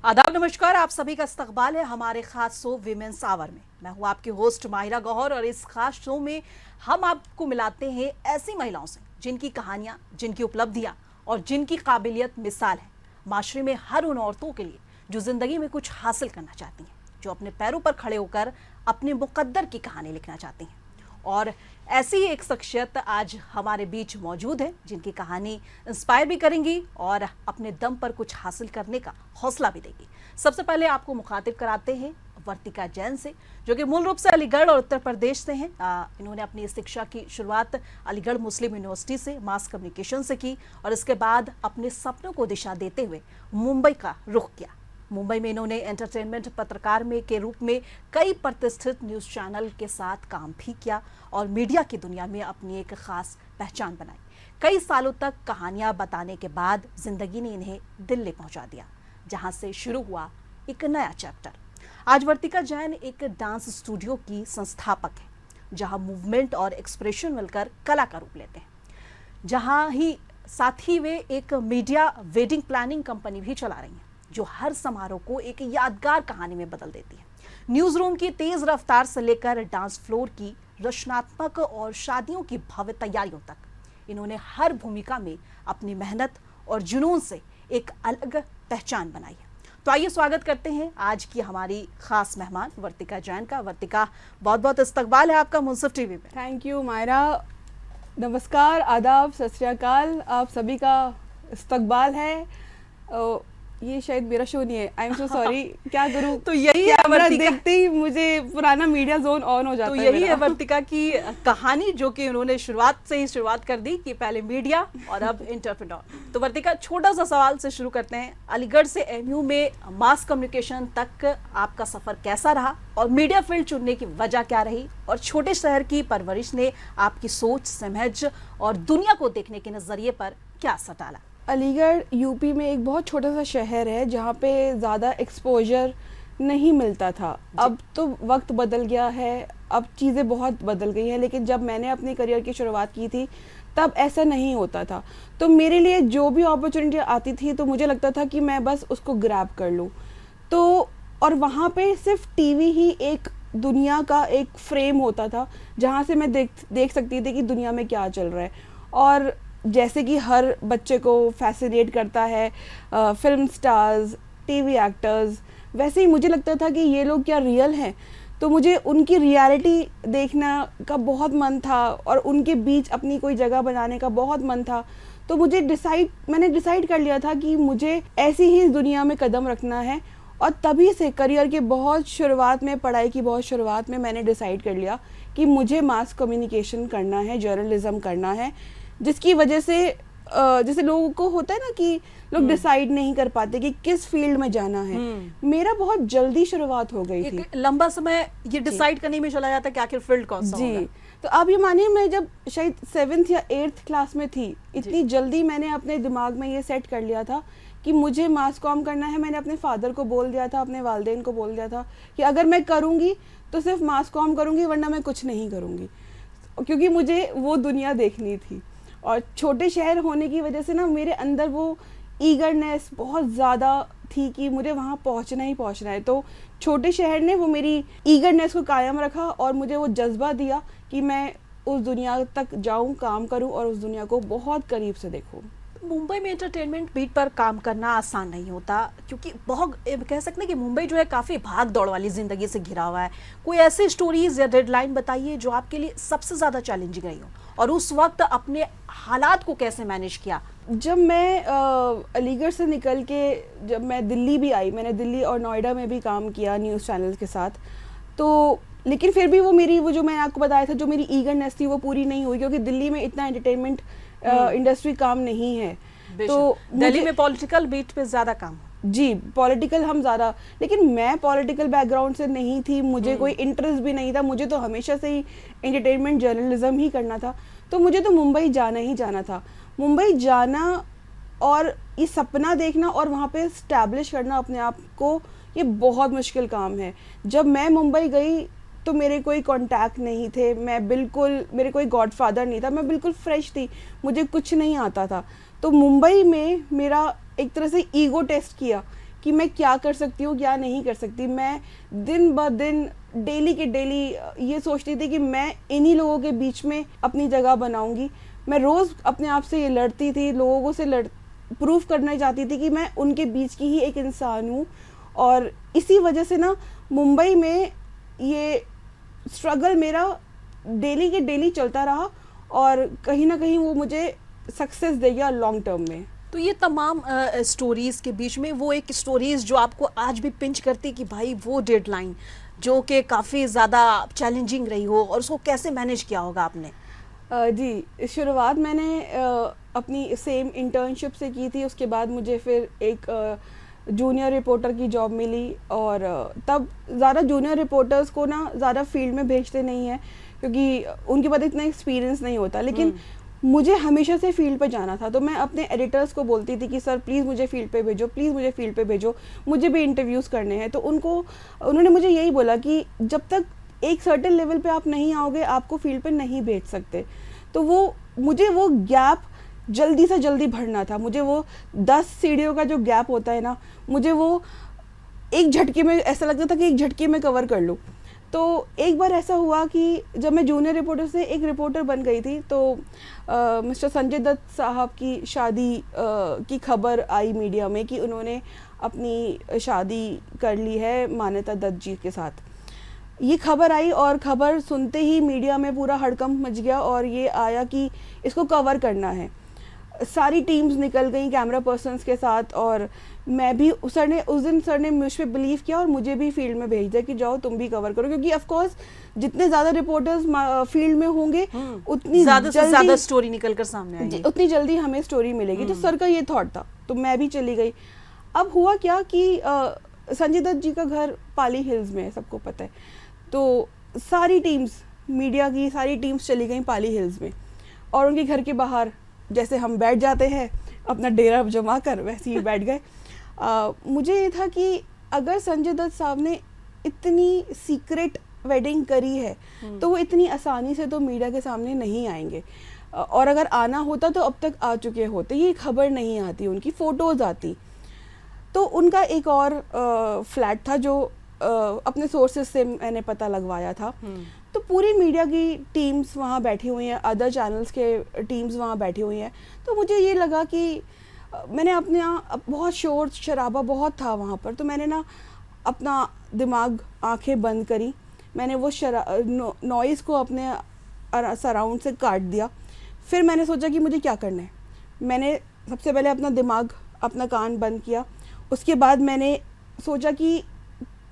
आदाब, नमस्कार। आप सभी का इस्तकबाल है हमारे खास शो विमेंस आवर में। मैं हूं आपकी होस्ट माहिरा गौहर और इस खास शो में हम आपको मिलाते हैं ऐसी महिलाओं से जिनकी कहानियां, जिनकी उपलब्धियां और जिनकी काबिलियत मिसाल है माशरे में हर उन औरतों के लिए जो जिंदगी में कुछ हासिल करना चाहती हैं, जो अपने पैरों पर खड़े होकर अपने मुकद्दर की कहानी लिखना चाहती हैं। और ऐसी ही एक शख्सियत आज हमारे बीच मौजूद है जिनकी कहानी इंस्पायर भी करेंगी और अपने दम पर कुछ हासिल करने का हौसला भी देगी। सबसे पहले आपको मुखातिब कराते हैं वर्तिका जैन से, जो कि मूल रूप से अलीगढ़ और उत्तर प्रदेश से हैं। इन्होंने अपनी शिक्षा की शुरुआत अलीगढ़ मुस्लिम यूनिवर्सिटी से मास कम्युनिकेशन से की और इसके बाद अपने सपनों को दिशा देते हुए मुंबई का रुख किया। मुंबई में इन्होंने एंटरटेनमेंट पत्रकार में के रूप में कई प्रतिष्ठित न्यूज़ चैनल के साथ काम भी किया और मीडिया की दुनिया में अपनी एक खास पहचान बनाई। कई सालों तक कहानियां बताने के बाद जिंदगी ने इन्हें दिल्ली पहुंचा दिया, जहां से शुरू हुआ एक नया चैप्टर। आज वर्तिका जैन एक डांस स्टूडियो की संस्थापक है, जहां मूवमेंट और एक्सप्रेशन मिलकर कला का रूप लेते हैं। साथ ही वे एक मीडिया वेडिंग प्लानिंग कंपनी भी चला रही हैं, जो हर समारोह को एक यादगार कहानी में बदल देती है। न्यूज रूम की तेज रफ्तार से लेकर डांस फ्लोर की रचनात्मक और शादियों की भव्य तैयारियों तक इन्होंने हर भूमिका में अपनी मेहनत और जुनून से एक अलग पहचान बनाई है। तो आइए स्वागत करते हैं आज की हमारी खास मेहमान वर्तिका जैन का। वर्तिका, बहुत बहुत इस्तकबाल है आपका मुंसिफ टीवी में। Thank you Myra. नमस्कार, आदाब, सत श्री अकाल। आप सभी का इस्तकबाल है। ये शायद मेरा शो नहीं है, आई एम सो सॉरी। क्या करूं? तो यही है वर्तिका, देखते ही मुझे पुराना मीडिया जोन ऑन हो जाता है। तो यही है वर्तिका की कहानी, जो कि उन्होंने शुरुआत कर दी कि पहले मीडिया और अब एंटरप्रेन्योर। तो वर्तिका, छोटा सा सवाल से शुरू करते हैं। अलीगढ़ से एमयू में मास कम्युनिकेशन तक आपका सफर कैसा रहा और मीडिया फील्ड चुनने की वजह क्या रही, और छोटे शहर की परवरिश ने आपकी सोच, समझ और दुनिया को देखने के नजरिए पर क्या असर डाला? अलीगढ़ यूपी में एक बहुत छोटा सा शहर है जहाँ पे ज़्यादा एक्सपोजर नहीं मिलता था। अब तो वक्त बदल गया है, अब चीज़ें बहुत बदल गई हैं, लेकिन जब मैंने अपनी करियर की शुरुआत की थी तब ऐसा नहीं होता था। तो मेरे लिए जो भी अपॉर्चुनिटी आती थी तो मुझे लगता था कि मैं बस उसको ग्रैब कर लूँ। तो और वहाँ पे सिर्फ टीवी ही एक दुनिया का एक फ्रेम होता था जहाँ से मैं देख सकती थी कि दुनिया में क्या चल रहा है। और जैसे कि हर बच्चे को फैसिनेट करता है फिल्म स्टार्स, टीवी एक्टर्स, वैसे ही मुझे लगता था कि ये लोग क्या रियल हैं। तो मुझे उनकी रियलिटी देखना का बहुत मन था और उनके बीच अपनी कोई जगह बनाने का बहुत मन था। तो मैंने डिसाइड कर लिया था कि मुझे ऐसी ही दुनिया में कदम रखना है। और तभी से करियर के बहुत शुरुआत में, पढ़ाई की बहुत शुरुआत में मैंने डिसाइड कर लिया कि मुझे मास कम्युनिकेशन करना है, जर्नलिज्म करना है। जिसकी वजह से जैसे लोगों को होता है ना कि लोग डिसाइड नहीं कर पाते कि किस फील्ड में जाना है। मेरा बहुत जल्दी शुरुआत हो गई थी। लंबा समय ये डिसाइड करने में चला जाता कि आखिर फील्ड कौन सा होगा। तो आप ये मानिए, मैं जब शायद 7th या 8th क्लास में थी, इतनी जल्दी मैंने अपने दिमाग में ये सेट कर लिया था कि मुझे मास कॉम करना है। मैंने अपने फादर को बोल दिया था, अपने वालिदैन को बोल दिया था कि अगर मैं करूँगी तो सिर्फ मास कॉम करूँगी, वरना मैं कुछ नहीं करूँगी, क्योंकि मुझे वो दुनिया देखनी थी। और छोटे शहर होने की वजह से ना मेरे अंदर वो ईगरनेस बहुत ज़्यादा थी कि मुझे वहाँ पहुँचना ही पहुँचना है। तो छोटे शहर ने वो मेरी ईगरनेस को कायम रखा और मुझे वो जज्बा दिया कि मैं उस दुनिया तक जाऊँ, काम करूँ और उस दुनिया को बहुत करीब से देखूँ। मुंबई में एंटरटेनमेंट बीट पर काम करना आसान नहीं होता, क्योंकि बहुत कह सकते हैं कि मुंबई जो है काफ़ी भाग दौड़ वाली ज़िंदगी से घिरा हुआ है। कोई ऐसी स्टोरीज या डेडलाइन बताइए जो आपके लिए सबसे ज़्यादा चैलेंजिंग रही हो, और उस वक्त अपने हालात को कैसे मैनेज किया? जब मैं अलीगढ़ से निकल के जब मैं दिल्ली भी आई, मैंने दिल्ली और नोएडा में भी काम किया न्यूज़ चैनल के साथ। तो लेकिन फिर भी वो जो मैंने आपको बताया था, जो मेरी ईगरनेस थी वो पूरी नहीं हुई, क्योंकि दिल्ली में इतना एंटरटेनमेंट इंडस्ट्री काम नहीं है। तो दिल्ली में पॉलिटिकल बीट पे ज़्यादा काम। जी, पॉलिटिकल हम ज़्यादा, लेकिन मैं पॉलिटिकल बैकग्राउंड से नहीं थी, मुझे कोई इंटरेस्ट भी नहीं था। मुझे तो हमेशा से ही एंटरटेनमेंट जर्नलिज्म ही करना था। तो मुझे तो मुंबई जाना ही जाना था। मुंबई जाना और ये सपना देखना और वहाँ पे इस्टेब्लिश करना अपने आप को, ये बहुत मुश्किल काम है। जब मैं मुंबई गई तो मेरे कोई कांटेक्ट नहीं थे, मेरे कोई गॉडफादर नहीं था, मैं बिल्कुल फ्रेश थी, मुझे कुछ नहीं आता था। तो मुंबई में मेरा एक तरह से ईगो टेस्ट किया कि कि मैं क्या कर सकती हूँ, क्या नहीं कर सकती। मैं दिन ब दिन, डेली के डेली ये सोचती थी कि मैं इन्हीं लोगों के बीच में अपनी जगह बनाऊंगी। मैं रोज़ अपने आप से ये लड़ती थी, लोगों से प्रूफ करना चाहती थी कि मैं उनके बीच की ही एक इंसान हूँ। और इसी वजह से ना मुंबई में ये स्ट्रगल मेरा डेली के डेली चलता रहा, और कहीं ना कहीं वो मुझे सक्सेस दे गया लॉन्ग टर्म में। तो ये तमाम स्टोरीज के बीच में वो एक स्टोरीज जो आपको आज भी पिंच करती कि भाई वो डेडलाइन जो कि काफ़ी ज़्यादा चैलेंजिंग रही हो, और उसको कैसे मैनेज किया होगा आपने? जी, शुरुआत मैंने अपनी सेम इंटर्नशिप से की थी। उसके बाद मुझे फिर एक जूनियर रिपोर्टर की जॉब मिली, और तब ज़्यादा जूनियर रिपोर्टर्स को ना ज़्यादा फील्ड में भेजते नहीं हैं क्योंकि उनके पास इतना एक्सपीरियंस नहीं होता। लेकिन मुझे हमेशा से फील्ड पे जाना था, तो मैं अपने एडिटर्स को बोलती थी कि सर प्लीज़ मुझे फील्ड पे भेजो, प्लीज़ मुझे फील्ड पे भेजो, मुझे भी इंटरव्यूज़ करने हैं। तो उन्होंने मुझे यही बोला कि जब तक एक सर्टेन लेवल पे आप नहीं आओगे, आपको फील्ड पे नहीं भेज सकते। तो मुझे वो गैप जल्दी से जल्दी भरना था। मुझे वो 10 सीढ़ियों का जो गैप होता है ना, मुझे वो एक झटके में, ऐसा लगता था कि एक झटके में कवर कर लूँ। तो एक बार ऐसा हुआ कि जब मैं जूनियर रिपोर्टर से एक रिपोर्टर बन गई थी, तो मिस्टर संजय दत्त साहब की शादी की खबर आई मीडिया में कि उन्होंने अपनी शादी कर ली है मान्यता दत्त जी के साथ। ये खबर आई, और खबर सुनते ही मीडिया में पूरा हड़कंप मच गया, और ये आया कि इसको कवर करना है। सारी टीम्स निकल गई कैमरा पर्सन्स के साथ, और मैं भी उस दिन सर ने मुझ पे बिलीव किया और मुझे भी फील्ड में भेज दिया कि जाओ तुम भी कवर करो, क्योंकि ऑफ कोर्स जितने ज़्यादा रिपोर्टर्स फील्ड में होंगे उतनी ज़्यादा से ज़्यादा स्टोरी निकल कर सामने आएगी, उतनी जल्दी हमें स्टोरी मिलेगी। तो सर का ये थॉट था, तो मैं भी चली गई। अब हुआ क्या कि संजय दत्त जी का घर पाली हिल्स में है, सबको पता है। तो सारी टीम्स, मीडिया की सारी टीम्स चली गई पाली हिल्स में, और उनके घर के बाहर जैसे हम बैठ जाते हैं अपना डेरा जमा कर, वैसे ही बैठ गए। मुझे ये था कि अगर संजय दत्त साहब ने इतनी सीक्रेट वेडिंग करी है तो वो इतनी आसानी से तो मीडिया के सामने नहीं आएंगे, और अगर आना होता तो अब तक आ चुके होते। ये खबर नहीं आती, उनकी फ़ोटोज़ आती। तो उनका एक और फ्लैट था जो अपने सोर्सेज से मैंने पता लगवाया था। तो पूरी मीडिया की टीम्स वहाँ बैठी हुई हैं, अदर चैनल्स के टीम्स वहाँ बैठी हुई हैं। तो मुझे ये लगा कि मैंने अपने बहुत शोर शराबा बहुत था वहाँ पर, तो मैंने ना अपना दिमाग, आंखें बंद करी, मैंने वो नॉइज़ को अपने सराउंड से काट दिया। फिर मैंने सोचा कि मुझे क्या करना है। मैंने सबसे पहले अपना दिमाग, अपना कान बंद किया। उसके बाद मैंने सोचा कि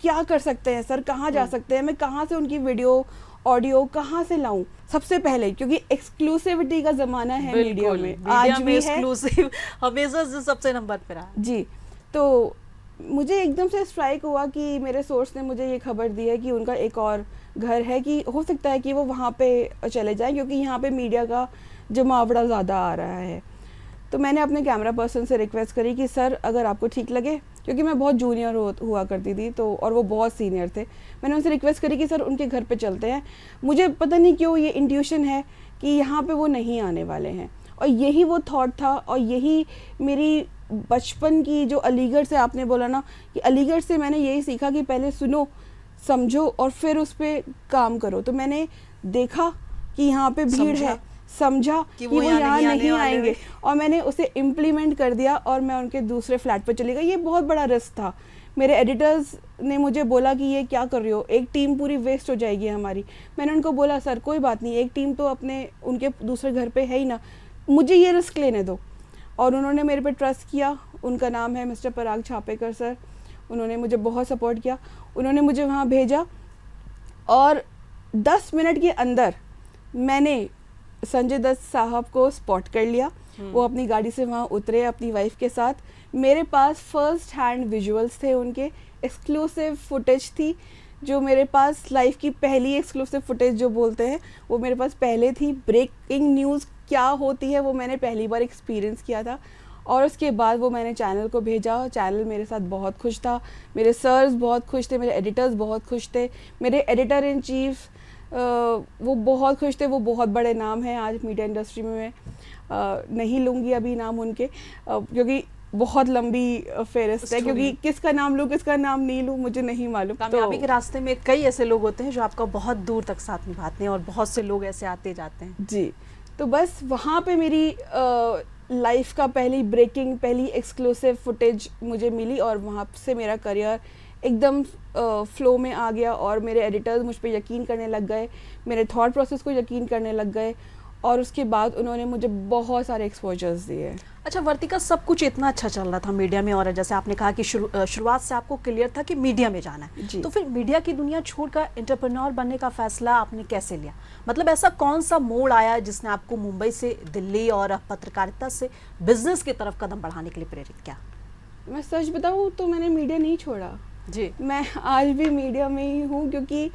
क्या कर सकते हैं सर, कहाँ जा सकते हैं, मैं कहाँ से उनकी वीडियो ऑडियो कहाँ से लाऊं सबसे पहले, क्योंकि एक्सक्लूसिविटी का ज़माना है मीडिया में, आज भी एक्सक्लूसिव हमेशा से सबसे नंबर पर रहा जी। तो मुझे एकदम से स्ट्राइक हुआ कि मेरे सोर्स ने मुझे ये खबर दी है कि उनका एक और घर है, कि हो सकता है कि वो वहाँ पे चले जाएं, क्योंकि यहाँ पे मीडिया का जमावड़ा ज़्यादा आ रहा है। तो मैंने अपने कैमरा पर्सन से रिक्वेस्ट करी कि सर अगर आपको ठीक लगे, क्योंकि मैं बहुत जूनियर हुआ करती थी तो, और वो बहुत सीनियर थे, मैंने उनसे रिक्वेस्ट करी कि सर उनके घर पे चलते हैं। मुझे पता नहीं क्यों ये इंट्यूशन है कि यहाँ पे वो नहीं आने वाले हैं, और यही वो थॉट था, और यही मेरी बचपन की जो अलीगढ़ से आपने बोला ना, कि अलीगढ़ से मैंने यही सीखा कि पहले सुनो, समझो और फिर उस पर काम करो। तो मैंने देखा कि यहाँ पे भीड़ है, समझा कि वो यहाँ नहीं आएंगे, और मैंने उसे इम्प्लीमेंट कर दिया, और मैं उनके दूसरे फ्लैट पर चली गई। ये बहुत बड़ा रिस्क था। मेरे एडिटर्स ने मुझे बोला कि ये क्या कर रही हो, एक टीम पूरी वेस्ट हो जाएगी हमारी। मैंने उनको बोला सर कोई बात नहीं, एक टीम तो अपने उनके दूसरे घर पे है ही ना, मुझे ये रिस्क लेने दो। और उन्होंने मेरे पे ट्रस्ट किया। उनका नाम है मिस्टर पराग छापेकर सर। उन्होंने मुझे बहुत सपोर्ट किया। उन्होंने मुझे वहाँ भेजा, और 10 मिनट के अंदर मैंने संजय दत्त साहब को स्पॉट कर लिया। वो अपनी गाड़ी से वहाँ उतरे अपनी वाइफ के साथ। मेरे पास फर्स्ट हैंड विजुअल्स थे, उनके एक्सक्लूसिव फुटेज थी, जो मेरे पास लाइफ की पहली एक्सक्लूसिव फुटेज जो बोलते हैं वो मेरे पास पहले थी। ब्रेकिंग न्यूज़ क्या होती है वो मैंने पहली बार एक्सपीरियंस किया था, और उसके बाद वो मैंने चैनल को भेजा। चैनल मेरे साथ बहुत खुश था, मेरे सर्स बहुत खुश थे, मेरे एडिटर्स बहुत खुश थे, मेरे एडिटर इन चीफ वो बहुत खुश थे। वो बहुत बड़े नाम हैं आज मीडिया इंडस्ट्री में। मैं नहीं लूँगी अभी नाम उनके, क्योंकि बहुत लंबी फेरिस्त है, Story। क्योंकि किसका नाम लूँ किसका नाम नहीं लूँ मुझे नहीं मालूम। कामयाबी के रास्ते में कई ऐसे लोग होते हैं जो आपका बहुत दूर तक साथ निभाते हैं और बहुत से लोग ऐसे आते जाते हैं। जी, तो बस वहाँ पे मेरी लाइफ का पहली एक्सक्लूसिव फुटेज मुझे मिली और वहाँ से मेरा करियर एकदम फ्लो में आ गया और मेरे एडिटर्स मुझ पे यकीन करने लग गए, मेरे थॉट प्रोसेस को यकीन करने लग गए और उसके बाद उन्होंने मुझे बहुत सारे एक्सपोजर्स दिए। अच्छा वर्तिका, सब कुछ इतना अच्छा चल रहा था मीडिया में और जैसे आपने कहा कि शुरुआत से आपको क्लियर था कि मीडिया में जाना है, तो फिर मीडिया की दुनिया छोड़कर एंटरप्रेन्योर बनने का फैसला आपने कैसे लिया? मतलब ऐसा कौन सा मोड़ आया जिसने आपको मुंबई से दिल्ली और पत्रकारिता से बिजनेस की तरफ कदम बढ़ाने के लिए प्रेरित किया? मैं सच बताऊँ तो मैंने मीडिया नहीं छोड़ा जी। मैं आज भी मीडिया में ही हूँ, क्योंकि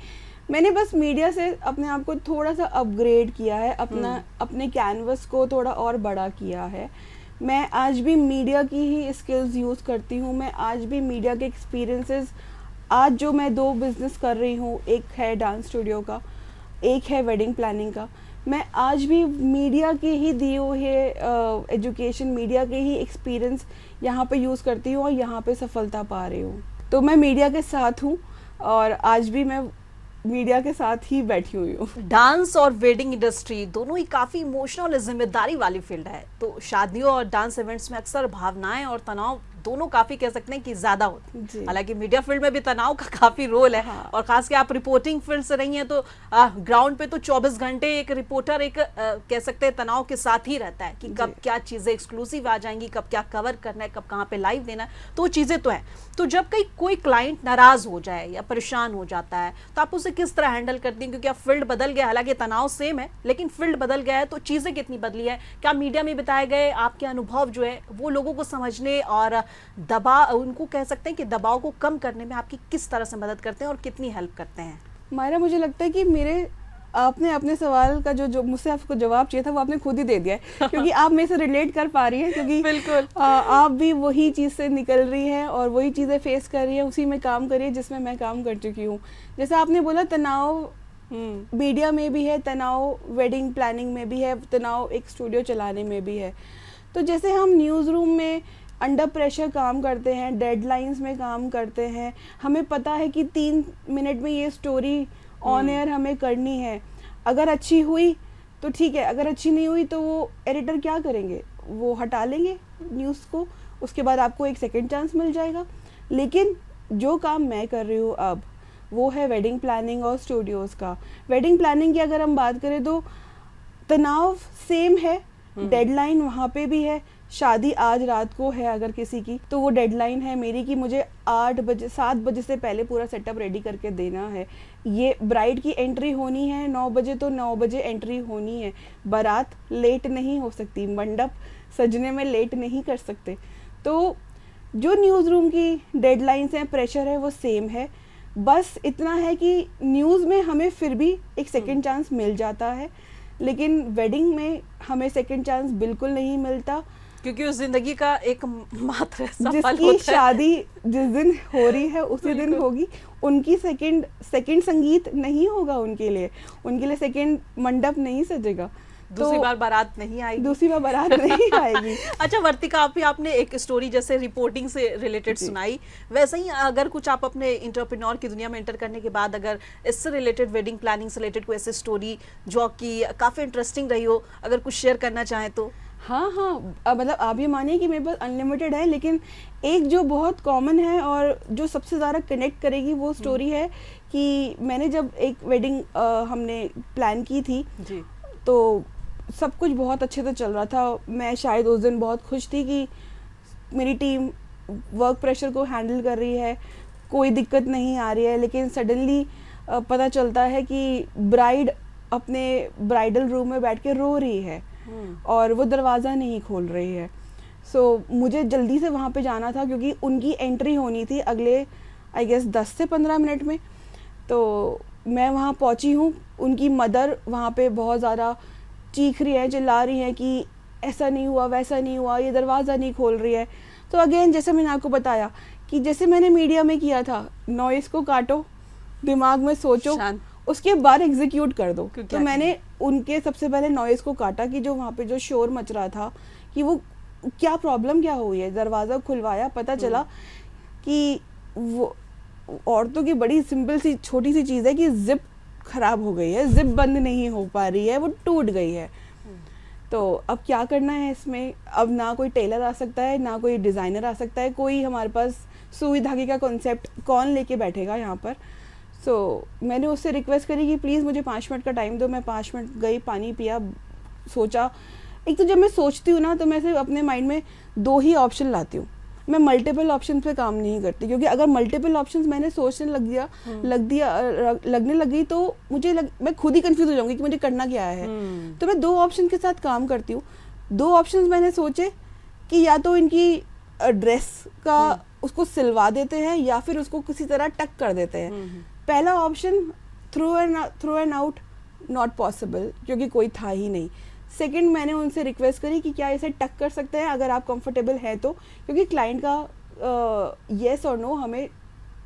मैंने बस मीडिया से अपने आप को थोड़ा सा अपग्रेड किया है, अपने कैनवस को थोड़ा और बड़ा किया है। मैं आज भी मीडिया की ही स्किल्स यूज़ करती हूँ, मैं आज भी मीडिया के एक्सपीरियंसेस, आज जो मैं 2 बिज़नेस कर रही हूँ, एक है डांस स्टूडियो का, एक है वेडिंग प्लानिंग का, मैं आज भी मीडिया के ही दिए हुए एजुकेशन, मीडिया के ही एक्सपीरियंस यहाँ पे यूज़ करती हूँ और यहाँ पे सफलता पा रही हूँ। तो मैं मीडिया के साथ हूँ और आज भी मैं मीडिया के साथ ही बैठी हुई हूँ। डांस और वेडिंग इंडस्ट्री दोनों ही काफी इमोशनल और जिम्मेदारी वाली फील्ड है, तो शादियों और डांस इवेंट्स में अक्सर भावनाएं और तनाव दोनों काफी कह सकते हैं कि ज्यादा होते हैं। हालांकि मीडिया फील्ड में भी तनाव का काफी रोल है। हाँ। और खास के आप रिपोर्टिंग फील्ड से रही हैं तो ग्राउंड पे तो 24 घंटे एक रिपोर्टर एक कह सकते हैं तनाव के साथ ही रहता है कि कब क्या चीजें एक्सक्लूसिव आ जाएंगी, कब क्या कवर करना है, कब कहाँ पे लाइव देना है, तो वो चीजें तो है। तो जब कहीं कोई क्लाइंट नाराज हो जाए या परेशान हो जाता है तो आप उसे किस तरह हैंडल करती हैं? क्योंकि अब फील्ड बदल गया, हालांकि तनाव सेम है लेकिन फील्ड बदल गया है, तो चीजें कितनी बदली है? क्या मीडिया में बताए गए आपके अनुभव जो है वो लोगों को समझने और दबाव, उनको कह सकते हैं कि दबाव को कम करने में आपकी किस तरह से मदद करते हैं और कितनी हेल्प करते हैं? मायरा, मुझे लगता है कि आपने अपने सवाल का जो मुझसे आपको जवाब चाहिए था वो आपने खुद ही दे दिया है, क्योंकि आप मेरे से रिलेट कर पा रही हैं, क्योंकि बिल्कुल आप भी वही चीज़ से निकल रही हैं और वही चीज़ें फेस कर रही हैं, उसी में काम कर रही है जिसमें मैं काम कर चुकी हूँ। जैसे आपने बोला तनाव मीडिया में भी है, तनाव वेडिंग प्लानिंग में भी है, तनाव एक स्टूडियो चलाने में भी है। तो जैसे हम न्यूज़ रूम में अंडर प्रेशर काम करते हैं, डेडलाइंस में काम करते हैं, हमें पता है कि 3 मिनट में ये स्टोरी ऑन एयर हमें करनी है। अगर अच्छी हुई तो ठीक है, अगर अच्छी नहीं हुई तो वो एडिटर क्या करेंगे, वो हटा लेंगे न्यूज़ को, उसके बाद आपको एक सेकंड चांस मिल जाएगा। लेकिन जो काम मैं कर रही हूँ अब वो है वेडिंग प्लानिंग और स्टूडियोज़ का। वेडिंग प्लानिंग की अगर हम बात करें तो तनाव सेम है, डेडलाइन वहाँ पे भी है। शादी आज रात को है अगर किसी की, तो वो डेडलाइन है मेरी कि मुझे 7 बजे से पहले पूरा सेटअप रेडी करके देना है। ये ब्राइड की एंट्री होनी है 9 बजे तो 9 बजे एंट्री होनी है। बारात लेट नहीं हो सकती, मंडप सजने में लेट नहीं कर सकते। तो जो न्यूज़ रूम की डेडलाइंस हैं, प्रेशर है, वो सेम है। बस इतना है कि न्यूज़ में हमें फिर भी एक सेकंड चांस मिल जाता है, लेकिन वेडिंग में हमें सेकंड चांस बिल्कुल नहीं मिलता, क्योंकि उस जिंदगी का एक मात्र सफल जिसकी होता है। शादी जिस दिन हो रही है उसी दिन होगी, उनकी सेकंड संगीत नहीं होगा, उनके लिए सेकंड मंडप नहीं सजेगा, दूसरी बार बारात नहीं आएगी, दूसरी बार बारात नहीं आएगी। अच्छा वर्तिका, आपने एक स्टोरी जैसे रिपोर्टिंग से रिलेटेड सुनाई, वैसे ही अगर कुछ आप अपने एंटरप्रेन्योर की दुनिया में एंटर करने के बाद अगर इससे रिलेटेड, वेडिंग प्लानिंग से रिलेटेड कोई ऐसी स्टोरी जो आपकी काफ़ी इंटरेस्टिंग रही हो, अगर कुछ शेयर करना चाहें तो? हाँ, मतलब आप ये मानिए कि मेरे पास अनलिमिटेड है, लेकिन एक जो बहुत कॉमन है और जो सबसे ज़्यादा कनेक्ट करेगी वो स्टोरी है कि मैंने जब एक वेडिंग हमने प्लान की थी जी, तो सब कुछ बहुत अच्छे से चल रहा था। मैं शायद उस दिन बहुत खुश थी कि मेरी टीम वर्क प्रेशर को हैंडल कर रही है, कोई दिक्कत नहीं आ रही है। लेकिन सडनली पता चलता है कि ब्राइड अपने ब्राइडल रूम में बैठ के रो रही है और वो दरवाज़ा नहीं खोल रही है। सो मुझे जल्दी से वहाँ पे जाना था क्योंकि उनकी एंट्री होनी थी अगले आई गेस 10 से 15 मिनट में। तो मैं वहाँ पहुँची हूँ, उनकी मदर वहाँ पे बहुत ज़्यादा चीख रही है, चिल्ला रही है कि ऐसा नहीं हुआ, वैसा नहीं हुआ, ये दरवाज़ा नहीं खोल रही है। तो अगेन जैसे मैंने आपको बताया कि जैसे मैंने मीडिया में किया था, नॉइस को काटो, दिमाग में सोचो, उसके बाद एग्जीक्यूट कर दो। तो मैंने उनके सबसे पहले नॉइस को काटा कि जो वहाँ पे जो शोर मच रहा था कि वो क्या प्रॉब्लम क्या हुई है, दरवाज़ा खुलवाया, पता चला कि वो औरतों की बड़ी सिंपल सी छोटी सी चीज़ है कि जिप खराब हो गई है, जिप बंद नहीं हो पा रही है, वो टूट गई है। तो अब क्या करना है इसमें? अब ना कोई टेलर आ सकता है, ना कोई डिज़ाइनर आ सकता है, कोई हमारे पास सुई धागे का कॉन्सेप्ट कौन लेके बैठेगा यहाँ पर। सो मैंने उससे रिक्वेस्ट करी कि प्लीज़ मुझे 5 मिनट का टाइम दो। मैं 5 मिनट गई, पानी पिया, सोचा। एक तो जब मैं सोचती हूँ ना तो मैं सिर्फ अपने माइंड में 2 ही ऑप्शन लाती हूँ, मैं मल्टीपल ऑप्शन पे काम नहीं करती, क्योंकि अगर मल्टीपल ऑप्शंस मैंने सोचने लगने लगी तो मैं खुद ही कंफ्यूज हो जाऊंगी कि मुझे करना क्या है। तो मैं 2 ऑप्शन के साथ काम करती हूँ। 2 ऑप्शंस मैंने सोचे कि या तो इनकी ड्रेस का उसको सिलवा देते हैं या फिर उसको किसी तरह टक कर देते हैं। पहला option through and out not possible, क्योंकि कोई था ही नहीं। सेकंड, मैंने उनसे रिक्वेस्ट करी कि क्या इसे टक कर सकते हैं अगर आप कंफर्टेबल हैं तो, क्योंकि क्लाइंट का येस और नो हमें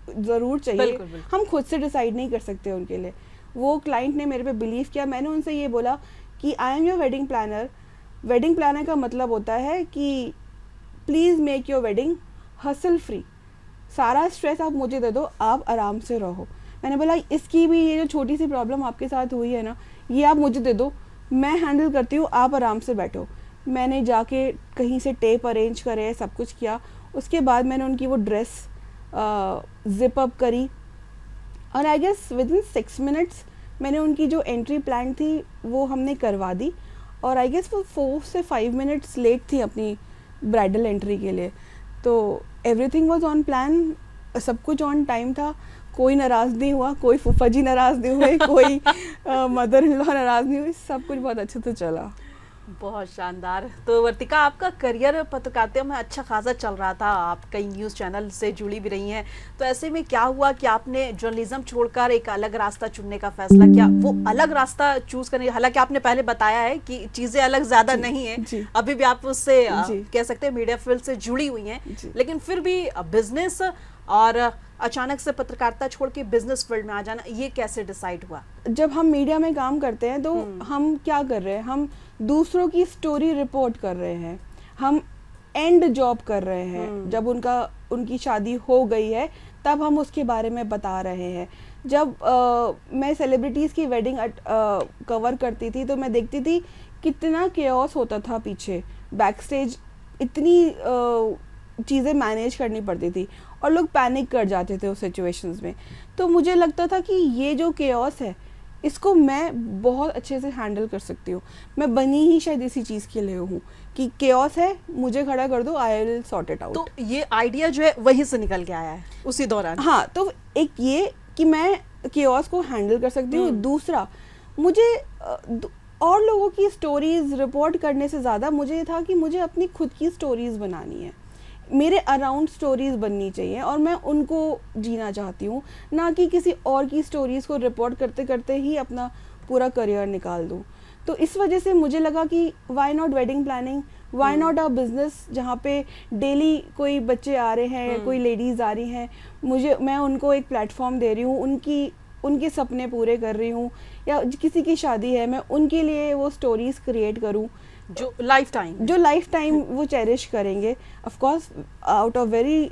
ज़रूर चाहिए। बिल्कुल, बिल्कुल। हम खुद से डिसाइड नहीं कर सकते उनके लिए। वो क्लाइंट ने मेरे पे बिलीव किया। मैंने उनसे ये बोला कि I am your wedding planner. Wedding planner का मतलब होता है कि please make your wedding hassle free, सारा स्ट्रेस आप मुझे दे दो, आप आराम से रहो। मैंने बोला इसकी भी ये जो छोटी सी प्रॉब्लम आपके साथ हुई है ना, ये आप मुझे दे दो, मैं हैंडल करती हूँ, आप आराम से बैठो। मैंने जाके कहीं से टेप अरेंज करे, सब कुछ किया। उसके बाद मैंने उनकी वो ड्रेस जिप अप करी और I guess within 6 minutes मैंने उनकी जो एंट्री प्लान थी वो हमने करवा दी। और आई गेस वो 4 से 5 मिनट्स लेट थी अपनी ब्राइडल एंट्री के लिए। तो एवरीथिंग वाज ऑन प्लान, सब कुछ ऑन टाइम था, कोई नाराज़ नहीं हुआ, कोई फूफा जी नाराज़ नहीं हुए, कोई मदर इन लॉ नाराज़ नहीं हुई, सब कुछ बहुत अच्छे से चला। बहुत शानदार। तो वर्तिका, आपका करियर पत्रकारिता में अच्छा खासा चल रहा था, आप कई न्यूज़ चैनल से जुड़ी भी रही हैं, तो ऐसे में क्या हुआ कि आपने जर्नलिज्म छोड़कर एक अलग रास्ता चुनने का फैसला किया? वो अलग रास्ता चूज करने, हालांकि आपने पहले बताया है कि चीज़ें अलग ज़्यादा नहीं है, अभी भी आप उससे कह सकते हैं मीडिया फील्ड से जुड़ी हुई हैं, लेकिन फिर भी बिजनेस और अचानक से पत्रकारिता छोड़ के बिजनेस फील्ड में आ जाना, ये कैसे डिसाइड हुआ? जब हम मीडिया में काम करते हैं तो हम क्या कर रहे हैं, हम दूसरों की स्टोरी रिपोर्ट कर रहे हैं, हम एंड जॉब कर रहे हैं। जब उनकी शादी हो गई है तब हम उसके बारे में बता रहे हैं। जब मैं सेलिब्रिटीज़ की वेडिंग कवर करती थी तो मैं देखती थी कितना केओस होता था पीछे, बैक स्टेज इतनी चीज़ें मैनेज करनी पड़ती थी और लोग पैनिक कर जाते थे उस सिचुएशंस में। तो मुझे लगता था कि ये जो केओस है इसको मैं बहुत अच्छे से हैंडल कर सकती हूँ। मैं बनी ही शायद इसी चीज़ के लिए हूँ कि केओस है, मुझे खड़ा कर दो, I will sort it out. तो ये आइडिया जो है वहीं से निकल के आया है उसी दौरान? हाँ, तो एक ये कि मैं केओस को हैंडल कर सकती हूँ। दूसरा, मुझे और लोगों की स्टोरीज रिपोर्ट करने से ज़्यादा मुझे ये था कि मुझे अपनी खुद की स्टोरीज बनानी है, मेरे अराउंड स्टोरीज बननी चाहिए और मैं उनको जीना चाहती हूँ, ना कि किसी और की स्टोरीज को रिपोर्ट करते करते ही अपना पूरा करियर निकाल दूँ। तो इस वजह से मुझे लगा कि why not wedding planning, why not a business जहाँ पे डेली कोई बच्चे आ रहे हैं, कोई लेडीज़ आ रही हैं, मैं उनको एक प्लेटफॉर्म दे रही हूँ, उनके सपने पूरे कर रही हूँ, या किसी की शादी है मैं उनके लिए वो स्टोरीज क्रिएट करूँ जो लाइफ टाइम वो चेरिश करेंगे। Of course out of very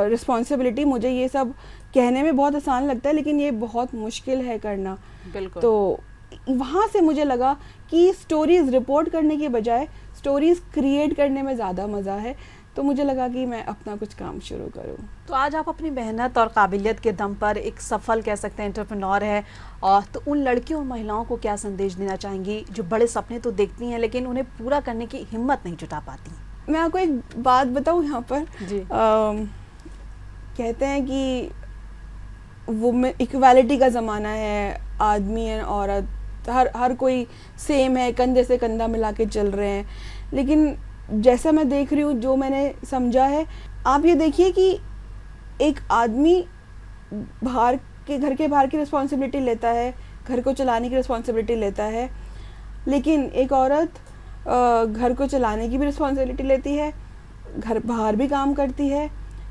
responsibility. मुझे ये सब कहने में बहुत आसान लगता है लेकिन ये बहुत मुश्किल है करना। बिल्कुल। तो वहाँ से मुझे लगा कि स्टोरीज रिपोर्ट करने के बजाय स्टोरीज क्रिएट करने में ज़्यादा मज़ा है, तो मुझे लगा कि मैं अपना कुछ काम शुरू करूं। तो आज आप अपनी मेहनत और काबिलियत के दम पर एक सफल कह सकते हैं एंटरप्रेन्योर है, और तो उन लड़कियों और महिलाओं को क्या संदेश देना चाहेंगी जो बड़े सपने तो देखती हैं लेकिन उन्हें पूरा करने की हिम्मत नहीं जुटा पाती? मैं आपको एक बात बताऊं यहाँ पर जी। कहते हैं कि वो इक्वालिटी का ज़माना है, आदमी है औरत हर कोई सेम है, कंधे से कंधा मिला के चल रहे हैं, लेकिन जैसा मैं देख रही हूँ, जो मैंने समझा है, आप ये देखिए कि एक आदमी घर के बाहर की रिस्पॉन्सिबिलिटी लेता है, घर को चलाने की रिस्पॉन्सिबिलिटी लेता है, लेकिन एक औरत घर को चलाने की भी रिस्पॉन्सिबिलिटी लेती है, घर बाहर भी काम करती है,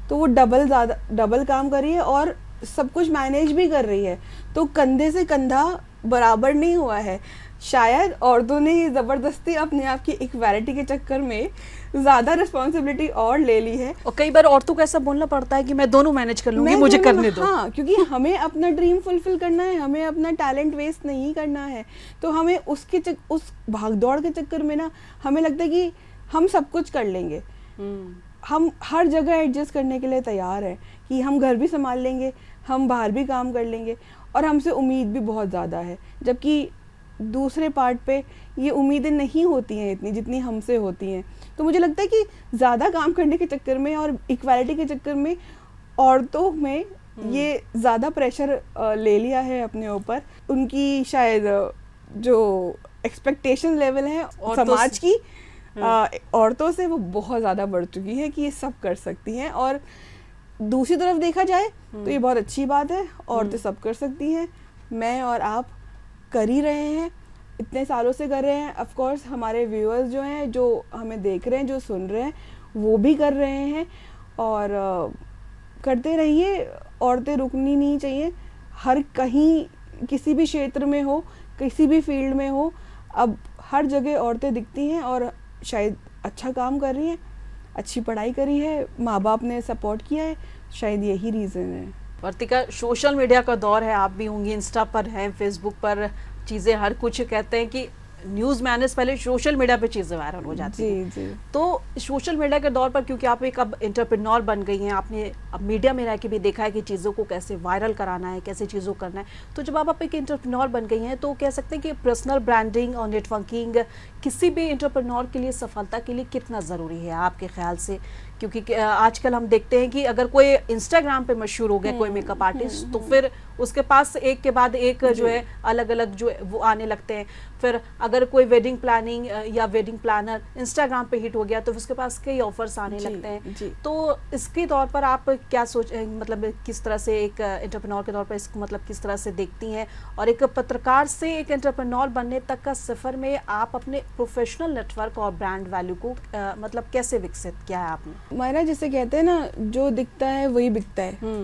तो वो डबल काम कर रही है और सब कुछ मैनेज भी कर रही है। तो कंधे से कंधा बराबर नहीं हुआ है। शायद औरतों ने ज़बरदस्ती अपने आप की इक्वालिटी के चक्कर में ज़्यादा रिस्पॉन्सिबिलिटी और ले ली है। और कई बार औरतों को ऐसा बोलना पड़ता है कि मैं दोनों मैनेज कर लूंगी, मैं मुझे दोनों करने दो। हाँ, क्योंकि हमें अपना ड्रीम फुलफिल करना है, हमें अपना टैलेंट वेस्ट नहीं करना है। तो हमें उस भागदौड़ के चक्कर में ना हमें लगता है कि हम सब कुछ कर लेंगे, हम हर जगह एडजस्ट करने के लिए तैयार हैं कि हम घर भी संभाल लेंगे, हम बाहर भी काम कर लेंगे, और हमसे उम्मीद भी बहुत ज़्यादा है, जबकि दूसरे पार्ट पे ये उम्मीदें नहीं होती हैं इतनी जितनी हमसे होती हैं। तो मुझे लगता है कि ज़्यादा काम करने के चक्कर में और इक्वालिटी के चक्कर में औरतों में ये ज़्यादा प्रेशर ले लिया है अपने ऊपर। उनकी शायद जो एक्सपेक्टेशन लेवल है समाज की औरतों से वो बहुत ज़्यादा बढ़ चुकी है कि ये सब कर सकती हैं। और दूसरी तरफ देखा जाए तो ये बहुत अच्छी बात है, औरतें सब कर सकती हैं, मैं और आप कर ही रहे हैं, इतने सालों से कर रहे हैं। ऑफ कोर्स हमारे व्यूअर्स जो हैं, जो हमें देख रहे हैं, जो सुन रहे हैं, वो भी कर रहे हैं, और करते रहिए। औरतें रुकनी नहीं चाहिए, हर कहीं किसी भी क्षेत्र में हो, किसी भी फील्ड में हो, अब हर जगह औरतें दिखती हैं और शायद अच्छा काम कर रही हैं, अच्छी पढ़ाई करी है, माँ बाप ने सपोर्ट किया है, शायद यही रीज़न है। वर्तिका, सोशल मीडिया का दौर है, आप भी होंगी, इंस्टा पर हैं, फेसबुक पर चीज़ें हर कुछ कहते हैं कि न्यूज़ में आने से पहले सोशल मीडिया पे चीज़ें वायरल हो जाती हैं। जी। तो सोशल मीडिया के दौर पर, क्योंकि आप एक अब एंटरप्रेन्योर बन गई हैं, आपने अब मीडिया में रह के भी देखा है कि चीज़ों को कैसे वायरल कराना है, कैसे चीज़ों को करना है। तो जब आप एक एंटरप्रेन्योर बन गई हैं, तो कह सकते हैं कि पर्सनल ब्रांडिंग और नेटवर्किंग किसी भी एंटरप्रेन्योर के लिए, सफलता के लिए कितना ज़रूरी है आपके ख्याल से? क्योंकि आजकल हम देखते हैं कि अगर कोई इंस्टाग्राम पे मशहूर हो गया, कोई मेकअप आर्टिस्ट, तो फिर उसके पास एक के बाद एक जो है अलग अलग जो है वो आने लगते हैं। फिर अगर कोई वेडिंग प्लानिंग या वेडिंग प्लानर इंस्टाग्राम पे हिट हो गया तो उसके पास कई ऑफर्स आने लगते हैं। तो इसके तौर पर आप क्या मतलब किस तरह से एक एंटरप्रेन्योर के तौर पर इसको मतलब किस तरह से देखती हैं, और एक पत्रकार से एक एंटरप्रेन्योर बनने तक का सफ़र में आप अपने प्रोफेशनल नेटवर्क और ब्रांड वैल्यू को मतलब कैसे विकसित किया है आपने? मायरा, जिसे कहते हैं ना, जो दिखता है वही बिकता है।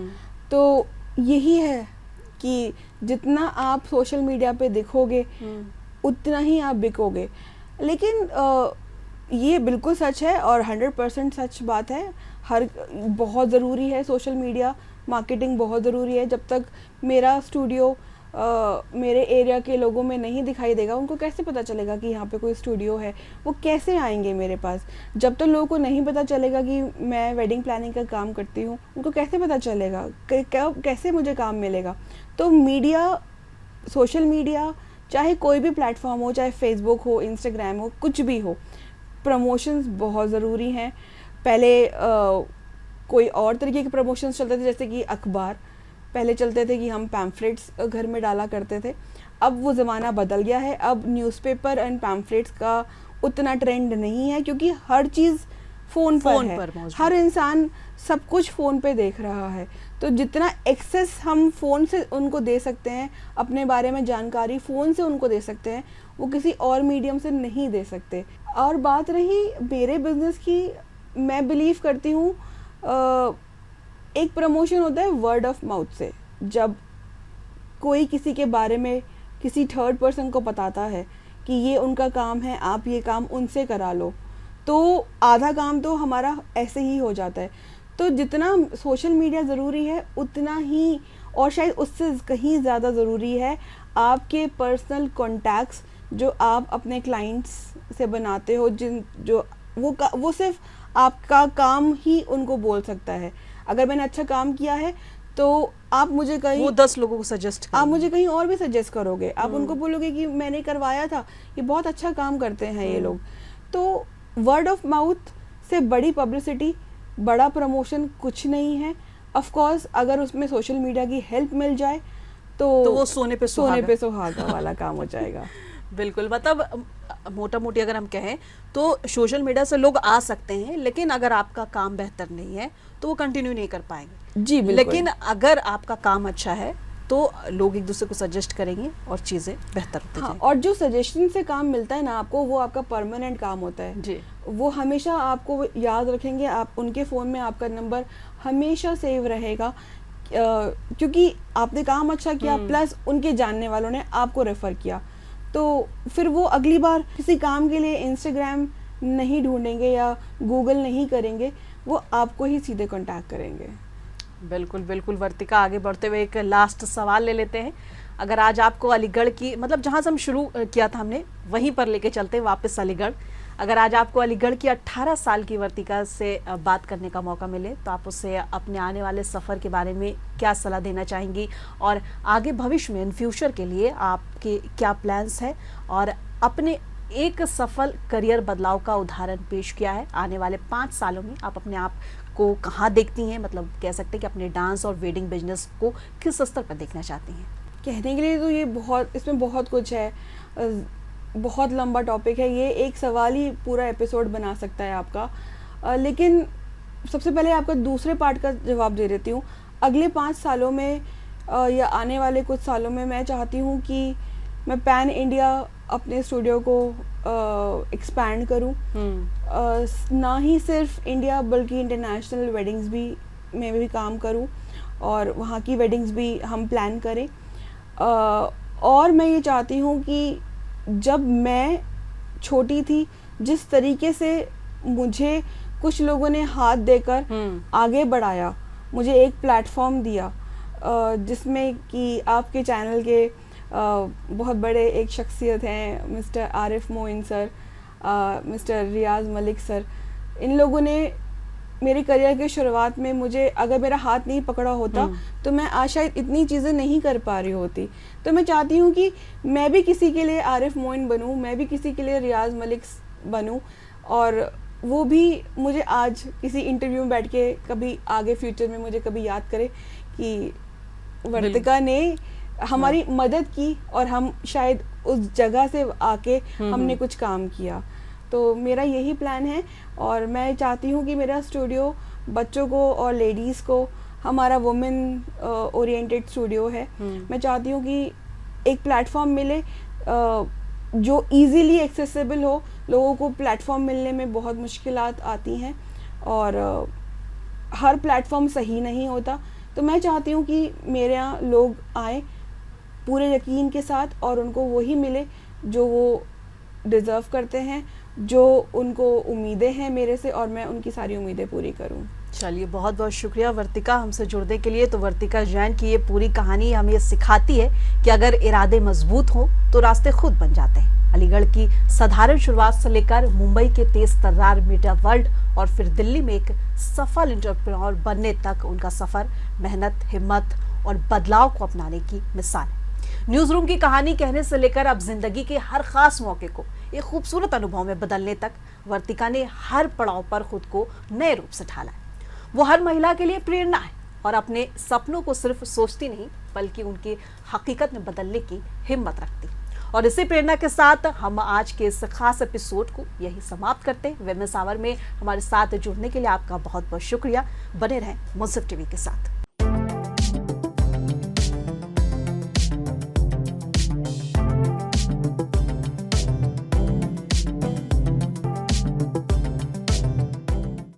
तो यही है कि जितना आप सोशल मीडिया पे दिखोगे उतना ही आप बिकोगे। लेकिन ये बिल्कुल सच है और 100% सच बात है। बहुत ज़रूरी है सोशल मीडिया मार्केटिंग, बहुत ज़रूरी है। जब तक मेरा स्टूडियो मेरे एरिया के लोगों में नहीं दिखाई देगा, उनको कैसे पता चलेगा कि यहाँ पे कोई स्टूडियो है? वो कैसे आएंगे मेरे पास? जब तक लोगों को नहीं पता चलेगा कि मैं वेडिंग प्लानिंग का काम करती हूँ, उनको कैसे पता चलेगा? कैसे मुझे काम मिलेगा? तो मीडिया, सोशल मीडिया, चाहे कोई भी प्लेटफॉर्म हो, चाहे फेसबुक हो, इंस्टाग्राम हो, कुछ भी हो, प्रमोशंस बहुत ज़रूरी हैं। पहले कोई और तरीके के प्रमोशंस चलते थे, जैसे कि अखबार पहले चलते थे कि हम पैम्फलेट्स घर में डाला करते थे। अब वो ज़माना बदल गया है, अब न्यूज़पेपर एंड पैम्फलेट्स का उतना ट्रेंड नहीं है, क्योंकि हर चीज़ फ़ोन पर है। हर इंसान सब कुछ फ़ोन पे देख रहा है। तो जितना एक्सेस हम फ़ोन से उनको दे सकते हैं, अपने बारे में जानकारी फ़ोन से उनको दे सकते हैं, वो किसी और मीडियम से नहीं दे सकते। और बात रही मेरे बिज़नेस की, मैं बिलीव करती हूँ एक प्रमोशन होता है वर्ड ऑफ माउथ से। जब कोई किसी के बारे में किसी थर्ड पर्सन को बताता है कि ये उनका काम है, आप ये काम उनसे करा लो, तो आधा काम तो हमारा ऐसे ही हो जाता है। तो जितना सोशल मीडिया ज़रूरी है, उतना ही और शायद उससे कहीं ज़्यादा ज़रूरी है आपके पर्सनल कॉन्टैक्ट्स जो आप अपने क्लाइंट्स से बनाते हो, वो सिर्फ आपका काम ही उनको बोल सकता है। अगर मैंने अच्छा काम किया है तो आप मुझे कहीं, वो 10 लोगों को सजेस्ट आप मुझे कहीं और भी सजेस्ट करोगे, आप उनको बोलोगे कि मैंने करवाया था, ये बहुत अच्छा काम करते हैं ये लोग। तो वर्ड ऑफ माउथ से बड़ी पब्लिसिटी, बड़ा प्रमोशन कुछ नहीं है। ऑफ कोर्स अगर उसमें सोशल मीडिया की हेल्प मिल जाए तो वो सोने पे सुहागा वाला काम हो जाएगा। बिल्कुल, मतलब मोटा मोटी अगर हम कहें तो सोशल मीडिया से लोग आ सकते हैं, लेकिन अगर आपका काम बेहतर नहीं है तो वो कंटिन्यू नहीं कर पाएंगे। जी बिल्कुल। लेकिन अगर आपका काम अच्छा है तो लोग एक दूसरे को सजेस्ट करेंगे और चीज़ें बेहतर होती जाएंगी। और जो सजेशन से काम मिलता है ना आपको, वो आपका परमानेंट काम होता है जी। वो हमेशा आपको याद रखेंगे, आप उनके फ़ोन में आपका नंबर हमेशा सेव रहेगा, क्योंकि आपने काम अच्छा किया, प्लस उनके जानने वालों ने आपको रेफ़र किया। तो फिर वो अगली बार किसी काम के लिए इंस्टाग्राम नहीं ढूंढेंगे या गूगल नहीं करेंगे, वो आपको ही सीधे कांटेक्ट करेंगे। बिल्कुल बिल्कुल वर्तिका, आगे बढ़ते हुए एक लास्ट सवाल ले लेते हैं। अगर आज आपको अलीगढ़ की, मतलब जहां से हम शुरू किया था हमने वहीं पर लेके चलते हैं वापस अलीगढ़। अगर आज आपको अलीगढ़ की 18 साल की वर्तिका से बात करने का मौका मिले तो आप उससे अपने आने वाले सफ़र के बारे में क्या सलाह देना चाहेंगी, और आगे भविष्य में इन फ्यूचर के लिए आपके क्या प्लान्स हैं, और अपने एक सफल करियर बदलाव का उदाहरण पेश किया है। आने वाले 5 सालों में आप अपने आप को कहाँ देखती हैं, मतलब कह सकते हैं कि अपने डांस और वेडिंग बिजनेस को किस स्तर पर देखना चाहती हैं? कहने के लिए तो ये इसमें बहुत कुछ है, बहुत लंबा टॉपिक है ये, एक सवाल ही पूरा एपिसोड बना सकता है आपका। लेकिन सबसे पहले आपका दूसरे पार्ट का जवाब दे देती हूँ। अगले 5 सालों में या आने वाले कुछ सालों में मैं चाहती हूँ कि मैं पैन इंडिया अपने स्टूडियो को एक्सपैंड करूँ, ना ही सिर्फ इंडिया बल्कि इंटरनेशनल वेडिंग्स में भी काम करूँ और वहाँ की वेडिंग्स भी हम प्लान करें। और मैं ये चाहती हूँ कि जब मैं छोटी थी, जिस तरीके से मुझे कुछ लोगों ने हाथ देकर आगे बढ़ाया, मुझे एक प्लेटफॉर्म दिया, जिसमें कि आपके चैनल के बहुत बड़े एक शख्सियत हैं mister Arif Moin sir, mister Riyaz Malik sir, इन लोगों ने मेरे करियर के शुरुआत में मुझे, अगर मेरा हाथ नहीं पकड़ा होता तो मैं आज शायद इतनी चीज़ें नहीं कर पा रही होती। तो मैं चाहती हूँ कि मैं भी किसी के लिए आरिफ मोइन बनूँ, मैं भी किसी के लिए रियाज मलिक बनूँ, और वो भी मुझे आज किसी इंटरव्यू में बैठ के कभी आगे फ्यूचर में मुझे कभी याद करे कि वर्तिका ने हमारी मदद की और हम शायद उस जगह से आके हमने कुछ काम किया। तो मेरा यही प्लान है, और मैं चाहती हूँ कि मेरा स्टूडियो बच्चों को और लेडीज़ को, हमारा वुमेन ओरिएंटेड स्टूडियो है, मैं चाहती हूँ कि एक प्लेटफॉर्म मिले जो इजीली एक्सेसिबल हो। लोगों को प्लेटफॉर्म मिलने में बहुत मुश्किलात आती हैं और हर प्लेटफॉर्म सही नहीं होता। तो मैं चाहती हूँ कि मेरे यहाँ लोग आए पूरे यकीन के साथ और उनको वही मिले जो वो डिज़र्व करते हैं, जो उनको उम्मीदें हैं मेरे से, और मैं उनकी सारी उम्मीदें पूरी करूं। चलिए, बहुत बहुत शुक्रिया वर्तिका हमसे जुड़ने के लिए। तो वर्तिका जैन की ये पूरी कहानी हमें ये सिखाती है कि अगर इरादे मजबूत हों तो रास्ते खुद बन जाते हैं। अलीगढ़ की साधारण शुरुआत से लेकर मुंबई के तेज तर्रार मीडिया वर्ल्ड और फिर दिल्ली में एक सफल एंटरप्रेन्योर बनने तक उनका सफर मेहनत, हिम्मत और बदलाव को अपनाने की मिसाल है। न्यूज रूम की कहानी कहने से लेकर अब जिंदगी के हर खास मौके को एक खूबसूरत अनुभव में बदलने तक वर्तिका ने हर पड़ाव पर खुद को नए रूप से ढाला है। वो हर महिला के लिए प्रेरणा है और अपने सपनों को सिर्फ सोचती नहीं बल्कि उनकी हकीकत में बदलने की हिम्मत रखती। और इसी प्रेरणा के साथ हम आज के इस खास एपिसोड को यही समाप्त करते हैं। विमेंस आवर में हमारे साथ जुड़ने के लिए आपका बहुत बहुत शुक्रिया। बने रहें मुंसिफ टीवी के साथ।